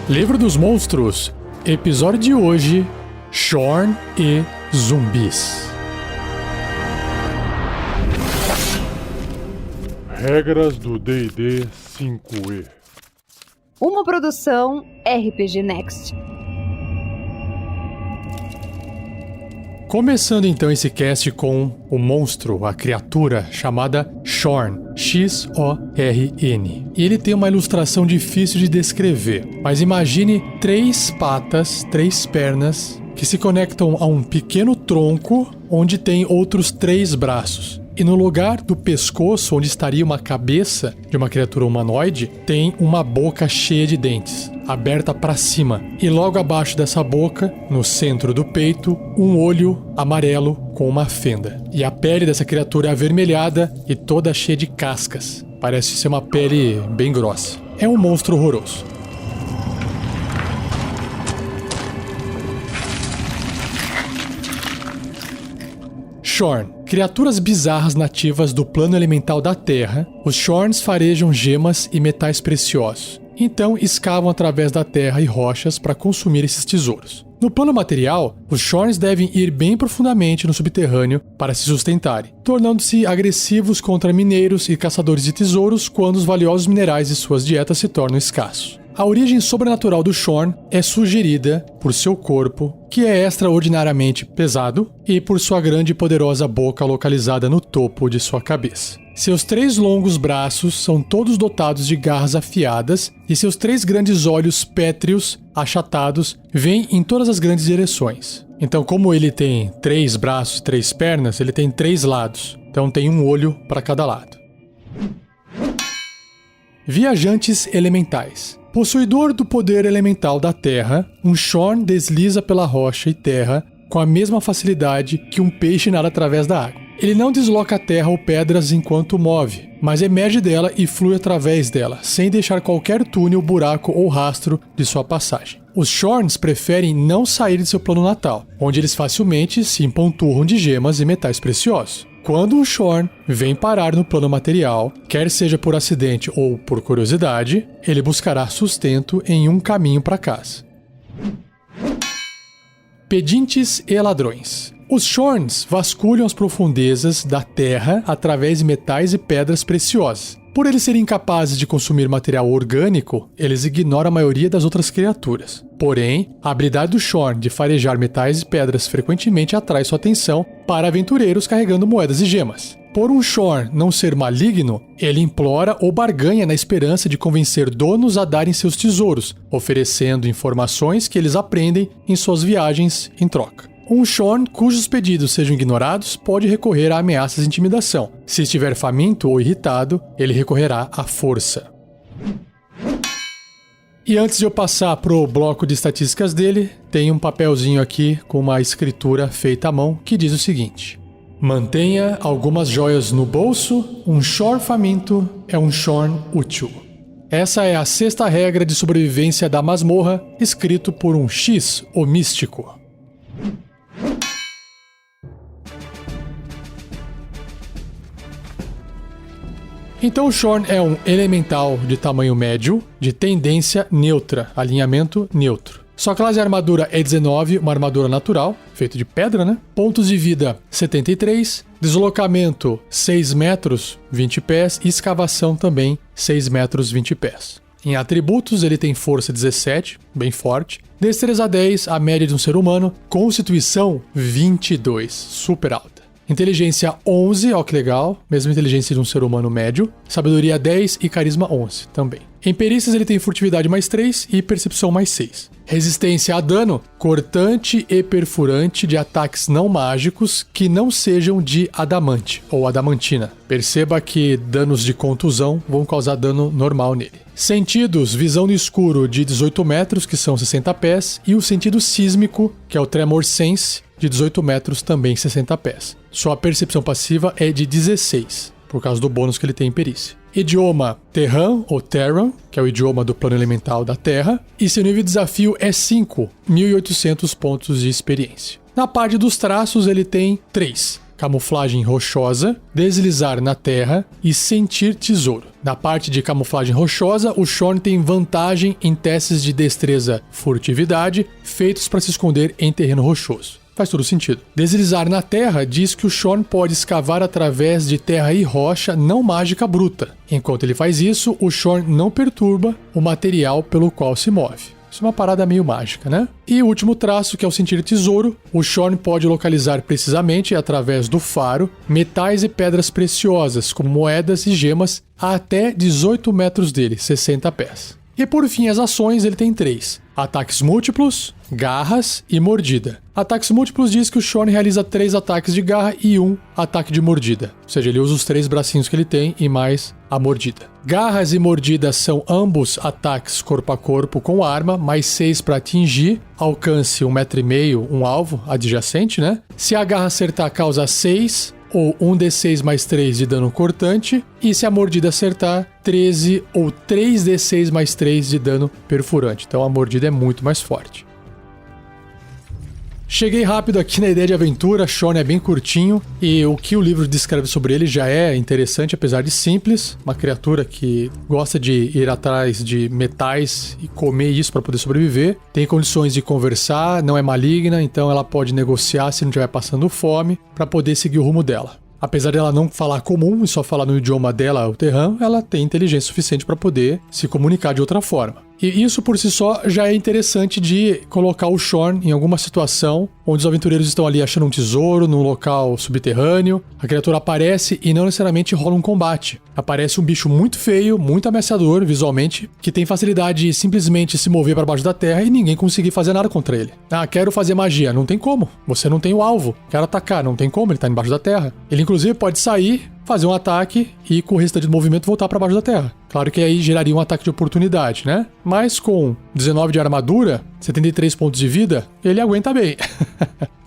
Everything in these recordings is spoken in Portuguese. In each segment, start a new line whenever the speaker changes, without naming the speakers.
Livro dos Monstros, episódio de hoje, Shorn e zumbis.
Regras do D&D 5e.
Uma produção RPG Next.
Começando então esse cast com o monstro, a criatura chamada Shorn, X-O-R-N. E ele tem uma ilustração difícil de descrever, mas imagine 3 patas, 3 pernas, que se conectam a um pequeno tronco onde tem outros 3 braços. E no lugar do pescoço, onde estaria uma cabeça de uma criatura humanoide, tem uma boca cheia de dentes, aberta para cima. E logo abaixo dessa boca, no centro do peito, um olho amarelo com uma fenda. E a pele dessa criatura é avermelhada e toda cheia de cascas. Parece ser uma pele bem grossa. É um monstro horroroso. Shorn. Criaturas bizarras nativas do plano elemental da Terra, os Shorns farejam gemas e metais preciosos. Então escavam através da terra e rochas para consumir esses tesouros. No plano material, os Shorns devem ir bem profundamente no subterrâneo para se sustentarem, tornando-se agressivos contra mineiros e caçadores de tesouros quando os valiosos minerais de suas dietas se tornam escassos. A origem sobrenatural do Shorn é sugerida por seu corpo, que é extraordinariamente pesado, e por sua grande e poderosa boca localizada no topo de sua cabeça. Seus 3 longos braços são todos dotados de garras afiadas, e seus 3 grandes olhos pétreos, achatados, vêm em todas as grandes direções. Então, como ele tem 3 braços e 3 pernas, ele tem 3 lados. Então tem um olho para cada lado. Viajantes elementais. Possuidor do poder elemental da terra, um Shorn desliza pela rocha e terra com a mesma facilidade que um peixe nada através da água. Ele não desloca a terra ou pedras enquanto move, mas emerge dela e flui através dela, sem deixar qualquer túnel, buraco ou rastro de sua passagem. Os Shorns preferem não sair de seu plano natal, onde eles facilmente se empanturram de gemas e metais preciosos. Quando um Shorn vem parar no plano material, quer seja por acidente ou por curiosidade, ele buscará sustento em um caminho para casa. Pedintes e ladrões. Os Shorns vasculham as profundezas da terra através de metais e pedras preciosas. Por eles serem incapazes de consumir material orgânico, eles ignoram a maioria das outras criaturas. Porém, a habilidade do Shorn de farejar metais e pedras frequentemente atrai sua atenção para aventureiros carregando moedas e gemas. Por um Shorn não ser maligno, ele implora ou barganha na esperança de convencer donos a darem seus tesouros, oferecendo informações que eles aprendem em suas viagens em troca. Um Shorn cujos pedidos sejam ignorados pode recorrer a ameaças de intimidação. Se estiver faminto ou irritado, ele recorrerá à força. E antes de eu passar pro bloco de estatísticas dele, tem um papelzinho aqui com uma escritura feita à mão que diz o seguinte: mantenha algumas joias no bolso, um Shorn faminto é um Shorn útil. Essa é a 6ª regra de sobrevivência da masmorra, escrito por um X, o místico. Então o Shorn é um elemental de tamanho médio, de tendência neutra, alinhamento neutro. Sua classe de armadura é 19, uma armadura natural, feita de pedra, né? Pontos de vida 73, deslocamento 6 metros, 20 pés, e escavação também 6 metros, 20 pés. Em atributos ele tem força 17, bem forte, destreza 10, a média de um ser humano, constituição 22, super alta. Inteligência 11, ó que legal, mesma inteligência de um ser humano médio. Sabedoria 10 e carisma 11 também. Em perícias ele tem furtividade mais 3 e percepção mais 6. Resistência a dano, cortante e perfurante de ataques não mágicos que não sejam de adamante ou adamantina. Perceba que danos de contusão vão causar dano normal nele. Sentidos, visão no escuro de 18 metros, que são 60 pés, e o sentido sísmico, que é o Tremor Sense, de 18 metros, também 60 pés. Sua percepção passiva é de 16, por causa do bônus que ele tem em perícia. Idioma Terran ou Terran, que é o idioma do plano elemental da Terra, e seu nível de desafio é 5, 1.800 pontos de experiência. Na parte dos traços ele tem 3. camuflagem rochosa, deslizar na terra e sentir tesouro. Na parte de camuflagem rochosa, o Shorn tem vantagem em testes de destreza furtividade feitos para se esconder em terreno rochoso. Faz todo sentido. Deslizar na terra diz que o Shorn pode escavar através de terra e rocha não mágica bruta. Enquanto ele faz isso, o Shorn não perturba o material pelo qual se move. Isso é uma parada meio mágica, né? E o último traço, que é o sentir tesouro, o Shorn pode localizar precisamente, através do faro, metais e pedras preciosas, como moedas e gemas, a até 18 metros dele, 60 pés. E por fim, as ações, ele tem 3. Ataques múltiplos, garras e mordida. Ataques múltiplos diz que o Shorn realiza 3 ataques de garra e 1 ataque de mordida. Ou seja, ele usa os 3 bracinhos que ele tem e mais a mordida. Garras e mordida são ambos ataques corpo a corpo com arma, mais 6 para atingir, alcance 1,5 m um alvo adjacente, né? Se a garra acertar, causa 6 ou 1d6 mais 3 de dano cortante, e se a mordida acertar, 13 ou 3d6 mais 3 de dano perfurante. Então a mordida é muito mais forte. Cheguei rápido aqui na ideia de aventura, Shorn é bem curtinho, e o que o livro descreve sobre ele já é interessante, apesar de simples. Uma criatura que gosta de ir atrás de metais e comer isso para poder sobreviver. Tem condições de conversar, não é maligna, então ela pode negociar se não estiver passando fome, para poder seguir o rumo dela. Apesar dela não falar comum e só falar no idioma dela, o Terran, ela tem inteligência suficiente para poder se comunicar de outra forma. E isso por si só já é interessante de colocar o Shorn em alguma situação onde os aventureiros estão ali achando um tesouro num local subterrâneo. A criatura aparece e não necessariamente rola um combate. Aparece um bicho muito feio, muito ameaçador visualmente, que tem facilidade de simplesmente se mover para baixo da terra e ninguém conseguir fazer nada contra ele. Ah, quero fazer magia. Não tem como. Você não tem o alvo. Quero atacar. Não tem como. Ele tá embaixo da terra. Ele inclusive pode sair, fazer um ataque e com o restante do movimento voltar para baixo da terra. Claro que aí geraria um ataque de oportunidade, né? Mas com 19 de armadura, 73 pontos de vida, ele aguenta bem.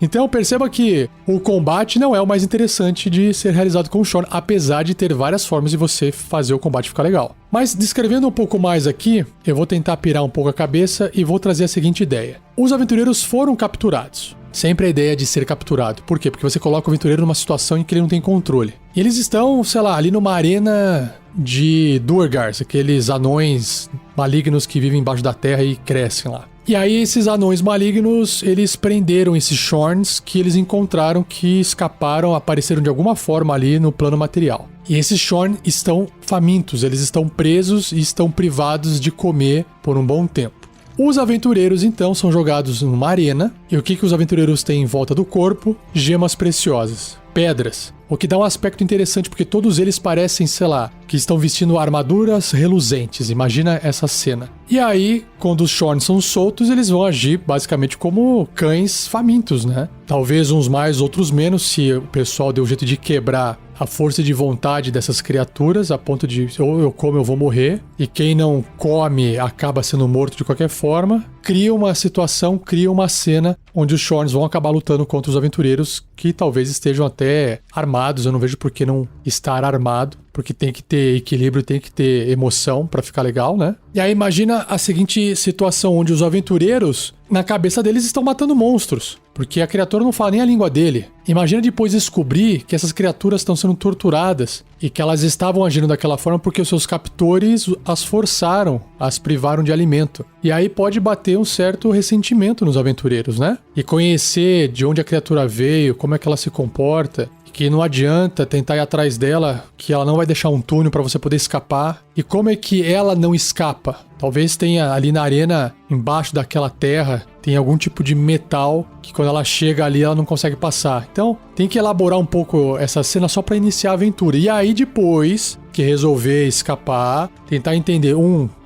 Então perceba que o combate não é o mais interessante de ser realizado com o Shorn, apesar de ter várias formas de você fazer o combate ficar legal. Mas descrevendo um pouco mais aqui, eu vou tentar pirar um pouco a cabeça e vou trazer a seguinte ideia. Os aventureiros foram capturados. Sempre a ideia de ser capturado. Por quê? Porque você coloca o aventureiro numa situação em que ele não tem controle. E eles estão, sei lá, ali numa arena de Duergars, aqueles anões malignos que vivem embaixo da terra e crescem lá. E aí esses anões malignos, eles prenderam esses Shorns que eles encontraram, que escaparam, apareceram de alguma forma ali no plano material. E esses Shorn estão famintos, eles estão presos e estão privados de comer por um bom tempo. Os aventureiros, então, são jogados numa arena. E o que os aventureiros têm em volta do corpo? Gemas preciosas, pedras. O que dá um aspecto interessante, porque todos eles parecem, sei lá, que estão vestindo armaduras reluzentes. Imagina essa cena. E aí, quando os Shorn são soltos, eles vão agir basicamente como cães famintos, né? Talvez uns mais, outros menos, se o pessoal deu jeito de quebrar a força de vontade dessas criaturas, a ponto de ou eu como eu vou morrer, e quem não come acaba sendo morto de qualquer forma. Cria uma situação, cria uma cena onde os Shorns vão acabar lutando contra os aventureiros que talvez estejam até armados. Eu não vejo por que não estar armado, porque tem que ter equilíbrio, tem que ter emoção pra ficar legal, né? E aí imagina a seguinte situação, onde os aventureiros, na cabeça deles, estão matando monstros, porque a criatura não fala nem a língua dele. Imagina depois descobrir que essas criaturas estão sendo torturadas e que elas estavam agindo daquela forma porque os seus captores as forçaram, as privaram de alimento. E aí pode bater um certo ressentimento nos aventureiros, né? E conhecer de onde a criatura veio, como é que ela se comporta, que não adianta tentar ir atrás dela, que ela não vai deixar um túnel para você poder escapar. E como é que ela não escapa? Talvez tenha ali na arena, embaixo daquela terra, tem algum tipo de metal que quando ela chega ali ela não consegue passar. Então tem que elaborar um pouco essa cena só para iniciar a aventura. E aí depois que resolver escapar, tentar entender,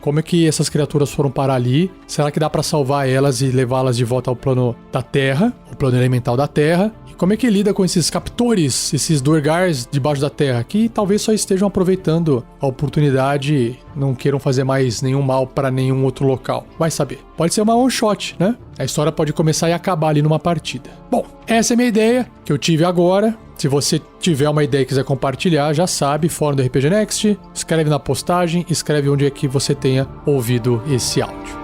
como é que essas criaturas foram parar ali? Será que dá para salvar elas e levá-las de volta ao plano da Terra, o plano elemental da Terra? E como é que lida com esses captores, esses Duergars debaixo da Terra, que talvez só estejam aproveitando a oportunidade e não queiram fazer mais nenhum mal para nenhum outro local? Vai saber. Pode ser uma one shot, né? A história pode começar e acabar ali numa partida. Bom, essa é a minha ideia que eu tive agora. Se você tiver uma ideia e quiser compartilhar, já sabe, fórum do RPG Next, escreve na postagem, escreve onde é que você tenha ouvido esse áudio.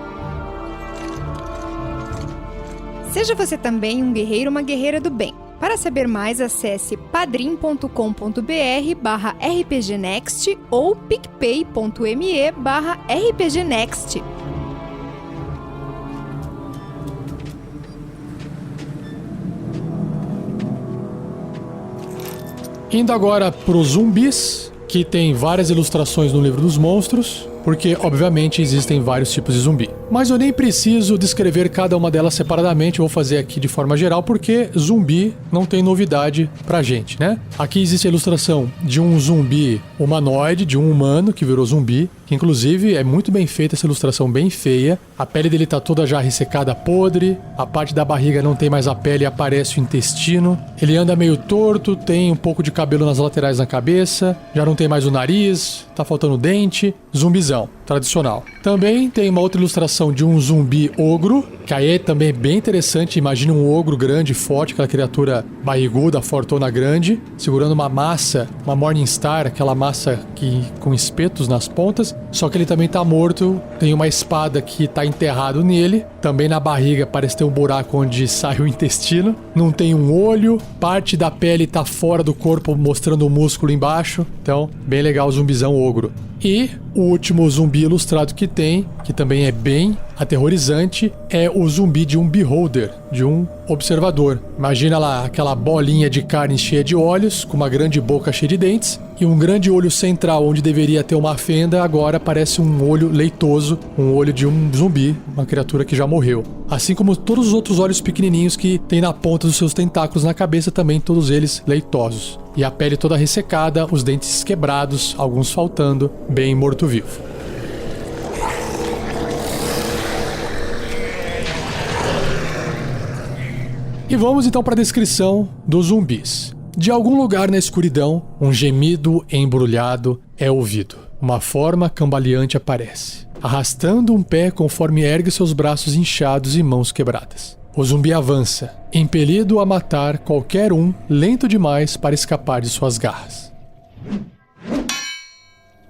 Seja você também um guerreiro ou uma guerreira do bem. Para saber mais, acesse padrim.com.br/rpgnext ou picpay.me/rpgnext.
Indo agora para os zumbis, que tem várias ilustrações no livro dos monstros, porque obviamente existem vários tipos de zumbi. Mas eu nem preciso descrever cada uma delas separadamente, eu vou fazer aqui de forma geral, porque zumbi não tem novidade pra gente, né? Aqui existe a ilustração de um zumbi humanoide, de um humano que virou zumbi, que inclusive é muito bem feita essa ilustração, bem feia. A pele dele tá toda já ressecada, podre, a parte da barriga não tem mais a pele e aparece o intestino. Ele anda meio torto, tem um pouco de cabelo nas laterais da cabeça, já não tem mais o nariz, tá faltando dente. Zumbizão, tradicional. Também tem uma outra ilustração de um zumbi ogro, que aí é também bem interessante. Imagina um ogro grande, forte, aquela criatura barriguda, fortona grande, segurando uma massa, uma Morningstar, aquela massa com espetos nas pontas, só que ele também tá morto, tem uma espada que tá enterrado nele, também na barriga parece ter um buraco onde sai o intestino, não tem um olho, parte da pele tá fora do corpo mostrando o músculo embaixo, então bem legal o zumbizão ogro. E o último zumbi ilustrado que tem, que também é bem aterrorizante, é o zumbi de um beholder, de um observador. Imagina lá aquela bolinha de carne cheia de olhos, com uma grande boca cheia de dentes, e um grande olho central onde deveria ter uma fenda, agora parece um olho leitoso, um olho de um zumbi, uma criatura que já morreu. Assim como todos os outros olhos pequenininhos que tem na ponta dos seus tentáculos na cabeça, também todos eles leitosos. E a pele toda ressecada, os dentes quebrados, alguns faltando, bem morto-vivo. E vamos então para a descrição dos zumbis. De algum lugar na escuridão, um gemido embrulhado é ouvido. Uma forma cambaleante aparece, arrastando um pé conforme ergue seus braços inchados e mãos quebradas. O zumbi avança, impelido a matar qualquer um lento demais para escapar de suas garras.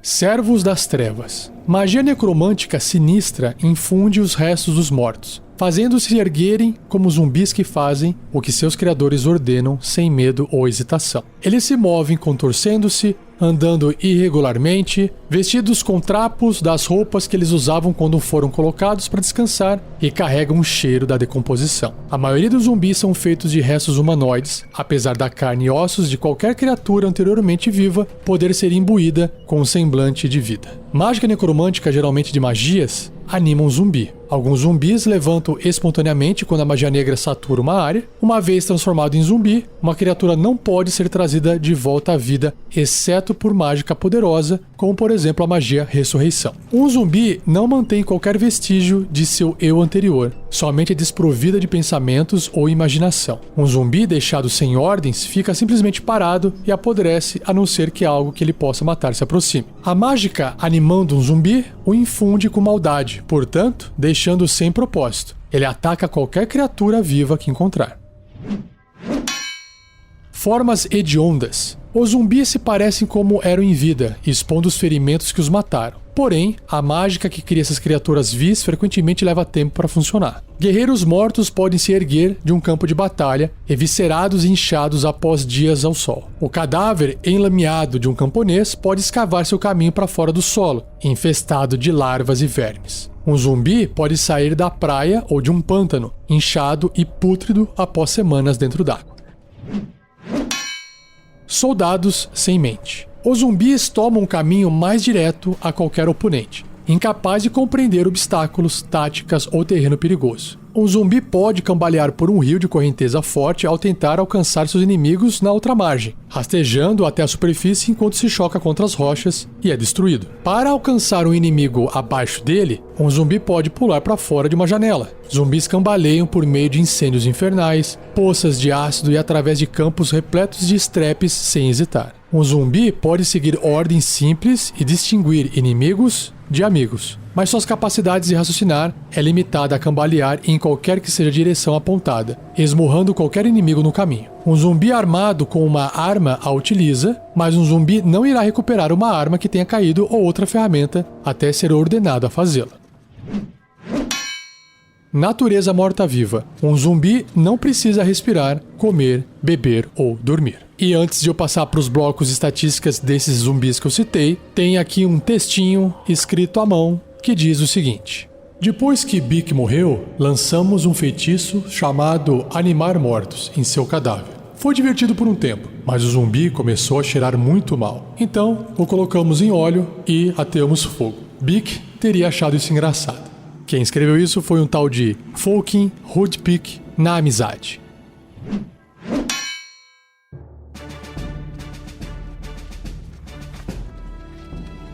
Servos das Trevas. Magia necromântica sinistra infunde os restos dos mortos, fazendo-se erguerem como zumbis que fazem o que seus criadores ordenam sem medo ou hesitação. Eles se movem contorcendo-se, andando irregularmente, vestidos com trapos das roupas que eles usavam quando foram colocados para descansar e carregam o cheiro da decomposição. A maioria dos zumbis são feitos de restos humanoides, apesar da carne e ossos de qualquer criatura anteriormente viva poder ser imbuída com um semblante de vida. Mágica necromântica, geralmente de magias, anima um zumbi. Alguns zumbis levantam espontaneamente quando a magia negra satura uma área. Uma vez transformado em zumbi, uma criatura não pode ser trazida de volta à vida, exceto por mágica poderosa, como por exemplo a magia ressurreição. Um zumbi não mantém qualquer vestígio de seu eu anterior, somente é desprovida de pensamentos ou imaginação. Um zumbi deixado sem ordens fica simplesmente parado e apodrece, a não ser que algo que ele possa matar se aproxime. A mágica animando um zumbi o infunde com maldade, portanto, deixando sem propósito. Ele ataca qualquer criatura viva que encontrar. Formas hediondas. Os zumbis se parecem como eram em vida, expondo os ferimentos que os mataram. Porém, a mágica que cria essas criaturas vis frequentemente leva tempo para funcionar. Guerreiros mortos podem se erguer de um campo de batalha, eviscerados e inchados após dias ao sol. O cadáver enlameado de um camponês pode escavar seu caminho para fora do solo, infestado de larvas e vermes. Um zumbi pode sair da praia ou de um pântano, inchado e pútrido após semanas dentro d'água. Soldados sem mente. Os zumbis tomam um caminho mais direto a qualquer oponente, incapaz de compreender obstáculos, táticas ou terreno perigoso. Um zumbi pode cambalear por um rio de correnteza forte ao tentar alcançar seus inimigos na outra margem, rastejando até a superfície enquanto se choca contra as rochas e é destruído. Para alcançar um inimigo abaixo dele, um zumbi pode pular para fora de uma janela. Zumbis cambaleiam por meio de incêndios infernais, poças de ácido e através de campos repletos de estrepes sem hesitar. Um zumbi pode seguir ordens simples e distinguir inimigos de amigos, mas suas capacidades de raciocinar é limitada a cambalear em qualquer que seja a direção apontada, esmurrando qualquer inimigo no caminho. Um zumbi armado com uma arma a utiliza, mas um zumbi não irá recuperar uma arma que tenha caído ou outra ferramenta até ser ordenado a fazê-lo. natureza morta-viva. Um zumbi não precisa respirar, comer, beber ou dormir. E antes de eu passar para os blocos de estatísticas desses zumbis que eu citei, tem aqui um textinho escrito à mão que diz o seguinte: depois que Bic morreu, lançamos um feitiço chamado Animar Mortos em seu cadáver. Foi divertido por um tempo, mas o zumbi começou a cheirar muito mal. Então, o colocamos em óleo e ateamos fogo. Bic teria achado isso engraçado. Quem escreveu isso foi um tal de Folkin Hoodpick na amizade.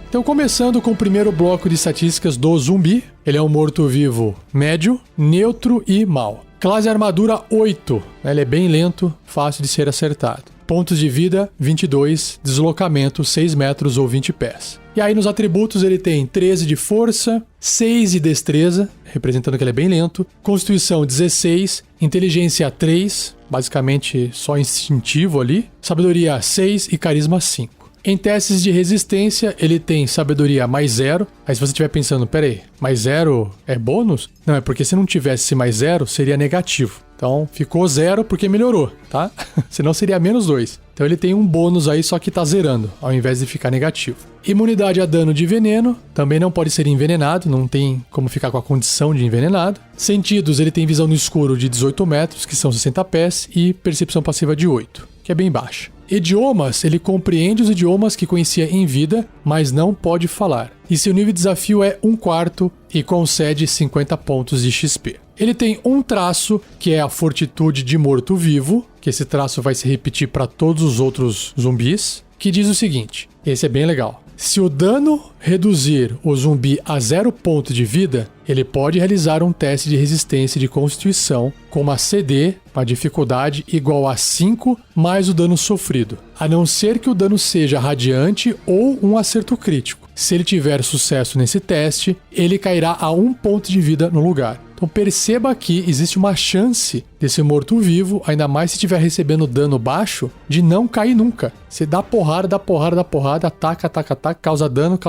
Então, começando com o primeiro bloco de estatísticas do zumbi, ele é um morto-vivo médio, neutro e mau. Classe armadura 8, ele é bem lento, fácil de ser acertado. Pontos de vida 22, deslocamento 6 metros ou 20 pés. E aí nos atributos ele tem 13 de força, 6 de destreza, representando que ele é bem lento, constituição 16, inteligência 3, basicamente só instintivo ali, sabedoria 6 e carisma 5. Em testes de resistência, ele tem sabedoria mais 0. Aí se você estiver pensando, peraí, mais 0 é bônus? Não, é porque se não tivesse esse mais 0, seria negativo. Então ficou 0 porque melhorou, tá? Senão seria menos 2. Então ele tem um bônus aí, só que tá zerando, ao invés de ficar negativo. Imunidade a dano de veneno, também não pode ser envenenado, não tem como ficar com a condição de envenenado. Sentidos, ele tem visão no escuro de 18 metros, que são 60 pés, e percepção passiva de 8, que é bem baixa. Idiomas, ele compreende os idiomas que conhecia em vida, mas não pode falar. E seu nível de desafio é 1/4 e concede 50 pontos de XP. Ele tem um traço, que é a fortitude de morto-vivo, que esse traço vai se repetir para todos os outros zumbis, que diz o seguinte, esse é bem legal. Se o dano reduzir o zumbi a 0 ponto de vida, ele pode realizar um teste de resistência de constituição com uma CD, uma dificuldade igual a 5 mais o dano sofrido, a não ser que o dano seja radiante ou um acerto crítico. Se ele tiver sucesso nesse teste, ele cairá a 1 ponto de vida no lugar. Então perceba que existe uma chance desse morto-vivo, ainda mais se estiver recebendo dano baixo, de não cair nunca. Você dá porrada, ataca, causa dano,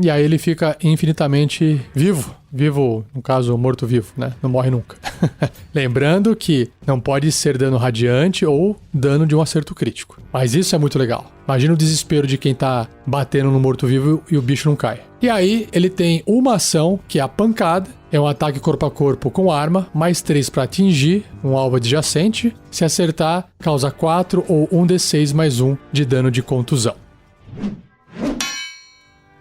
e aí ele fica infinitamente vivo. Vivo, no caso, morto-vivo, né? Não morre nunca. Lembrando que não pode ser dano radiante ou dano de um acerto crítico. Mas isso é muito legal. Imagina o desespero de quem tá batendo no morto-vivo e o bicho não cai. E aí, ele tem uma ação, que é a pancada. É um ataque corpo a corpo com arma, mais 3 para atingir um alvo adjacente. Se acertar, causa 4 ou 1d6 mais 1 de dano de contusão.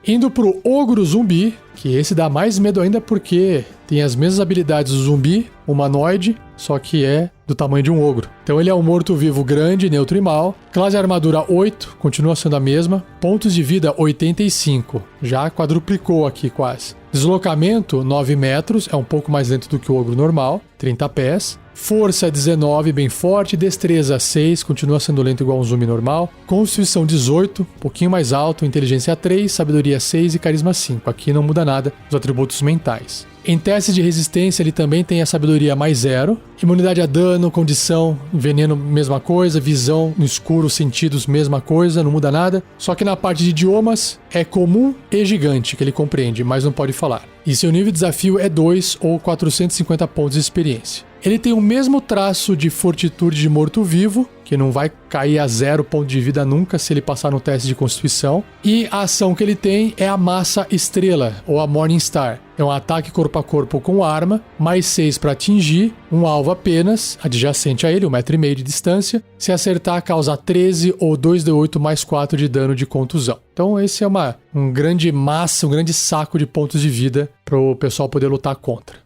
Indo pro ogro zumbi, que esse dá mais medo ainda porque tem as mesmas habilidades do zumbi, humanoide, só que é do tamanho de um ogro. Então ele é um morto-vivo grande, neutro e mal. Classe armadura 8, continua sendo a mesma. Pontos de vida 85, já quadruplicou aqui quase. Deslocamento 9 metros, é um pouco mais lento do que o ogro normal, 30 pés. Força 19, bem forte. Destreza 6, continua sendo lento igual um zumbi normal. Constituição 18, um pouquinho mais alto. Inteligência 3, sabedoria 6 e carisma 5. Aqui não muda nada os atributos mentais. Em testes de resistência, ele também tem a sabedoria mais 0. Imunidade a dano, condição, veneno, mesma coisa. Visão no escuro, sentidos, mesma coisa, não muda nada. Só que na parte de idiomas, é comum e gigante, que ele compreende, mas não pode falar. E seu nível de desafio é 2 ou 450 pontos de experiência. Ele tem o mesmo traço de fortitude de morto-vivo, que não vai cair a 0 ponto de vida nunca se ele passar no teste de constituição. E a ação que ele tem é a massa estrela, ou a Morning Star. É um ataque corpo a corpo com arma, mais 6 para atingir, um alvo apenas, adjacente a ele, 1,5 m de distância. Se acertar, causa 13 ou 2d8 mais 4 de dano de contusão. Então esse é um grande massa, um grande saco de pontos de vida para o pessoal poder lutar contra.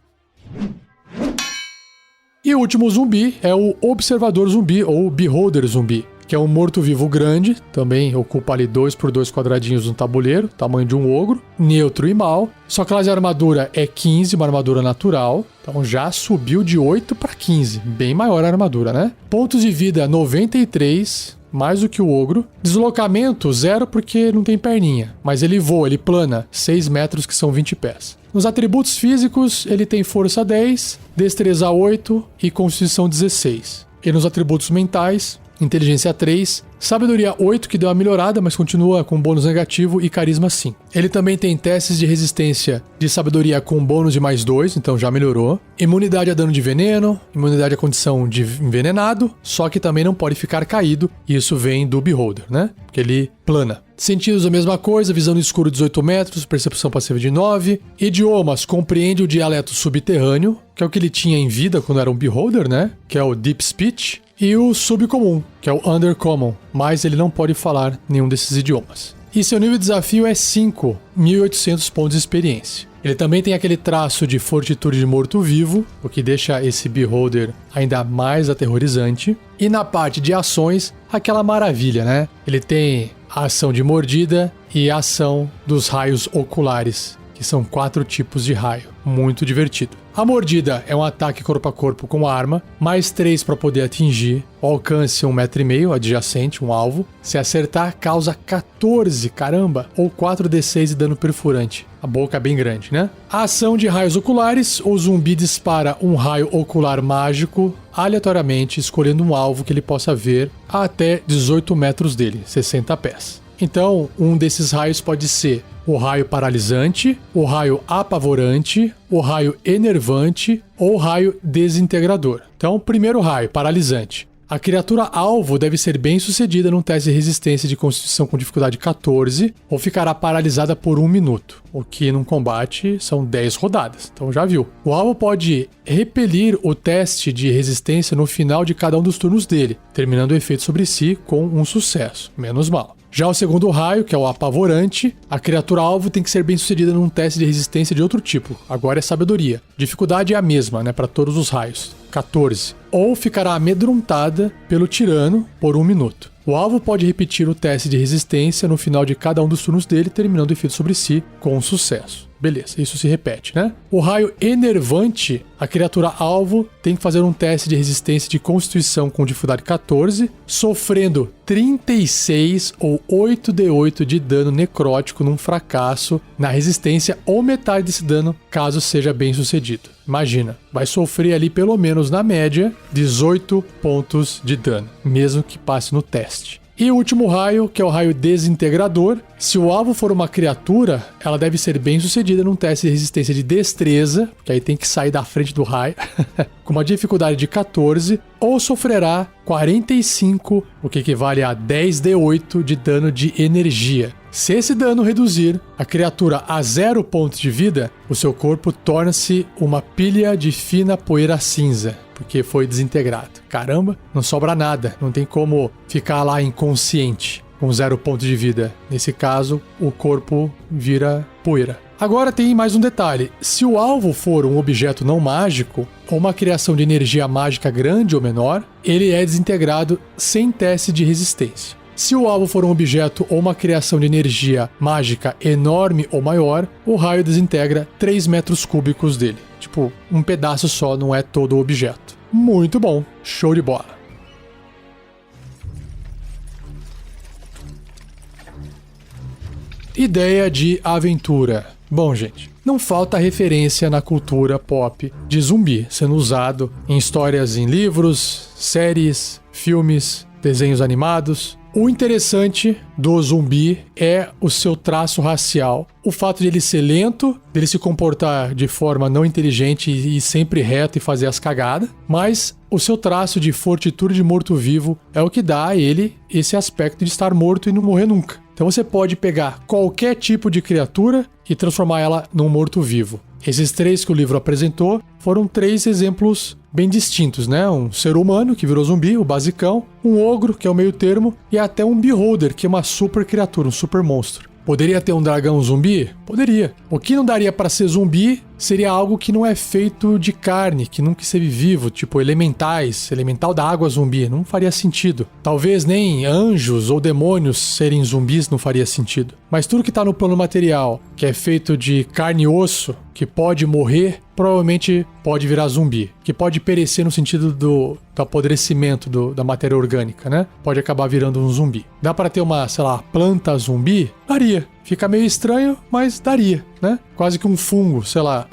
E o último zumbi é o Observador Zumbi, ou Beholder Zumbi, que é um morto-vivo grande, também ocupa ali 2 por 2 quadradinhos no tabuleiro, tamanho de um ogro, neutro e mal. Sua classe de armadura é 15, uma armadura natural, então já subiu de 8 para 15, bem maior a armadura, né? Pontos de vida 93, mais do que o ogro. Deslocamento 0 porque não tem perninha, mas ele voa, ele plana 6 metros, que são 20 pés. Nos atributos físicos, ele tem força 10, destreza 8 e constituição 16. E nos atributos mentais, inteligência 3, Sabedoria 8, que deu uma melhorada, mas continua com bônus negativo, e carisma 5. Ele também tem testes de resistência de sabedoria com bônus de mais 2, então já melhorou. Imunidade a dano de veneno, imunidade à condição de envenenado, só que também não pode ficar caído, e isso vem do Beholder, né? Porque ele plana. Sentidos a mesma coisa, visão no escuro 18 metros, percepção passiva de 9. Idiomas, compreende o dialeto subterrâneo, que é o que ele tinha em vida quando era um Beholder, né? Que é o Deep Speech. E o subcomum, que é o Undercommon, mas ele não pode falar nenhum desses idiomas. E seu nível de desafio é 5, 1.800 pontos de experiência. Ele também tem aquele traço de fortitude de morto-vivo, o que deixa esse Beholder ainda mais aterrorizante. E na parte de ações, aquela maravilha, né? Ele tem a ação de mordida e a ação dos raios oculares, que são 4 tipos de raio. Muito divertido. A mordida é um ataque corpo a corpo com arma, mais 3 para poder atingir, o alcance 1,5 m adjacente, um alvo. Se acertar, causa 14, caramba, ou 4d6 de dano perfurante. A boca é bem grande, né? A ação de raios oculares, o zumbi dispara um raio ocular mágico aleatoriamente, escolhendo um alvo que ele possa ver a até 18 metros dele, 60 pés. Então, um desses raios pode ser o raio paralisante, o raio apavorante, o raio enervante ou o raio desintegrador. Então, primeiro raio, paralisante. A criatura alvo deve ser bem sucedida num teste de resistência de constituição com dificuldade 14 ou ficará paralisada por 1 minuto, o que num combate são 10 rodadas, então já viu. O alvo pode repelir o teste de resistência no final de cada um dos turnos dele, terminando o efeito sobre si com um sucesso, menos mal. Já o segundo raio, que é o apavorante, a criatura alvo tem que ser bem sucedida num teste de resistência de outro tipo, agora é sabedoria. Dificuldade é a mesma, né, para todos os raios, 14. Ou ficará amedrontada pelo tirano por 1 minuto. O alvo pode repetir o teste de resistência no final de cada um dos turnos dele, terminando o efeito sobre si com sucesso. Beleza, isso se repete, né? O raio enervante, a criatura alvo tem que fazer um teste de resistência de constituição com dificuldade 14, sofrendo 36 ou 8d8 de dano necrótico num fracasso na resistência ou metade desse dano, caso seja bem sucedido. Imagina, vai sofrer ali pelo menos na média 18 pontos de dano, mesmo que passe no teste. E o último raio, que é o raio desintegrador. Se o alvo for uma criatura, ela deve ser bem sucedida num teste de resistência de destreza, que aí tem que sair da frente do raio, com uma dificuldade de 14, ou sofrerá 45, o que equivale a 10d8 de dano de energia. Se esse dano reduzir a criatura a 0 pontos de vida, o seu corpo torna-se uma pilha de fina poeira cinza, porque foi desintegrado. Caramba, não sobra nada, não tem como ficar lá inconsciente com 0 pontos de vida. Nesse caso, o corpo vira poeira. Agora tem mais um detalhe: se o alvo for um objeto não mágico ou uma criação de energia mágica grande ou menor, ele é desintegrado sem teste de resistência. Se o alvo for um objeto ou uma criação de energia mágica enorme ou maior, o raio desintegra 3 metros cúbicos dele. Tipo, um pedaço só, não é todo o objeto. Muito bom, show de bola. Ideia de aventura. Bom, gente, não falta referência na cultura pop de zumbi sendo usado em histórias em livros, séries, filmes, desenhos animados. O interessante do zumbi é o seu traço racial. O fato de ele ser lento, dele se comportar de forma não inteligente e sempre reto e fazer as cagadas, mas o seu traço de fortitude de morto-vivo é o que dá a ele esse aspecto de estar morto e não morrer nunca. Então você pode pegar qualquer tipo de criatura e transformar ela num morto-vivo. Esses 3 que o livro apresentou foram 3 exemplos bem distintos, né? Um ser humano, que virou zumbi, o basicão, um ogro, que é o meio termo, e até um beholder, que é uma super criatura, um super monstro. Poderia ter um dragão zumbi? Poderia. O que não daria para ser zumbi seria algo que não é feito de carne, que nunca esteve vivo, tipo elementais, elemental da água zumbi, não faria sentido. Talvez nem anjos ou demônios serem zumbis não faria sentido. Mas tudo que tá no plano material, que é feito de carne e osso, que pode morrer, provavelmente pode virar zumbi, que pode perecer no sentido do apodrecimento da matéria orgânica, né? Pode acabar virando um zumbi. Dá para ter uma, sei lá, planta zumbi? Daria. Fica meio estranho, mas daria, né? Quase que um fungo, sei lá.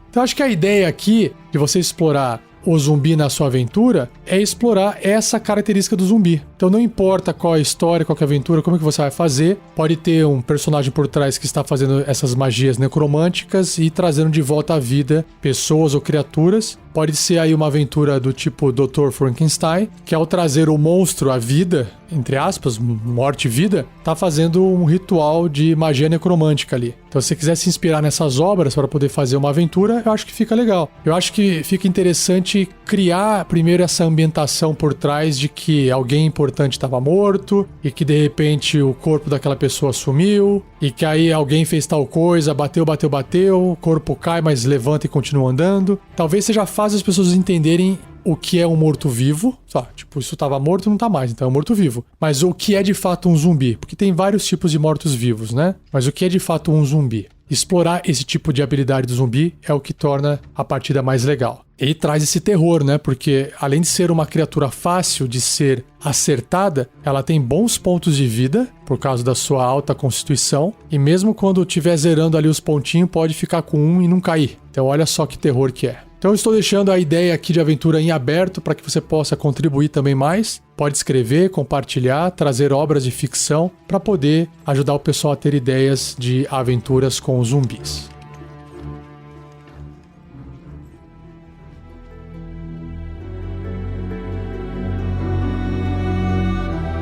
Então acho que a ideia aqui de você explorar o zumbi na sua aventura é explorar essa característica do zumbi. Então não importa qual é a história, qual é a aventura, como é que você vai fazer, pode ter um personagem por trás que está fazendo essas magias necromânticas e trazendo de volta à vida pessoas ou criaturas. Pode ser aí uma aventura do tipo Dr. Frankenstein, que ao trazer o monstro à vida, entre aspas, morte e vida, tá fazendo um ritual de magia necromântica ali. Então se você quiser se inspirar nessas obras para poder fazer uma aventura, eu acho que fica legal. Eu acho que fica interessante criar primeiro essa ambientação por trás de que alguém importante estava morto e que de repente o corpo daquela pessoa sumiu e que aí alguém fez tal coisa, bateu, o corpo cai, mas levanta e continua andando. Talvez seja fácil as pessoas entenderem o que é um morto-vivo. Tipo, isso tava morto, não tá mais, então é um morto-vivo. Mas o que é de fato um zumbi? Porque tem vários tipos de mortos-vivos, né? Mas o que é de fato um zumbi? Explorar esse tipo de habilidade do zumbi é o que torna a partida mais legal. E traz esse terror, né? Porque além de ser uma criatura fácil de ser acertada, ela tem bons pontos de vida por causa da sua alta constituição. E mesmo quando estiver zerando ali os pontinhos, pode ficar com 1 e não cair. Então olha só que terror que é. Então eu estou deixando a ideia aqui de aventura em aberto para que você possa contribuir também mais. Pode escrever, compartilhar, trazer obras de ficção para poder ajudar o pessoal a ter ideias de aventuras com zumbis.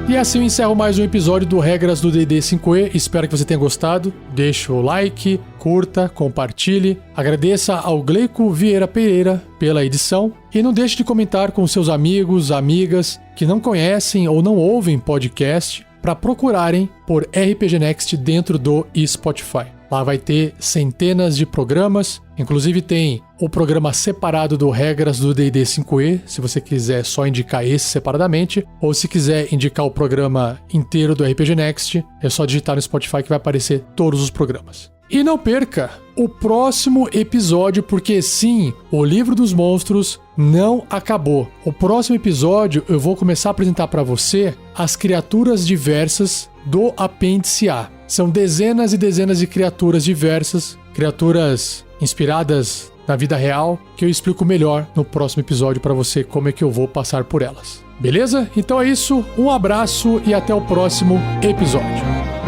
E assim eu encerro mais um episódio do Regras do D&D 5e. Espero que você tenha gostado. Deixe o like, curta, compartilhe. Agradeça ao Gleico Vieira Pereira pela edição. E não deixe de comentar com seus amigos, amigas que não conhecem ou não ouvem podcast para procurarem por RPG Next dentro do Spotify. Lá vai ter centenas de programas, inclusive tem o programa separado do Regras do D&D 5e, se você quiser só indicar esse separadamente, ou se quiser indicar o programa inteiro do RPG Next, é só digitar no Spotify que vai aparecer todos os programas. E não perca o próximo episódio, porque sim, o Livro dos Monstros não acabou. O próximo episódio eu vou começar a apresentar para você as criaturas diversas do Apêndice A. São dezenas e dezenas de criaturas diversas, criaturas inspiradas na vida real, que eu explico melhor no próximo episódio para você como é que eu vou passar por elas. Beleza? Então é isso, um abraço e até o próximo episódio.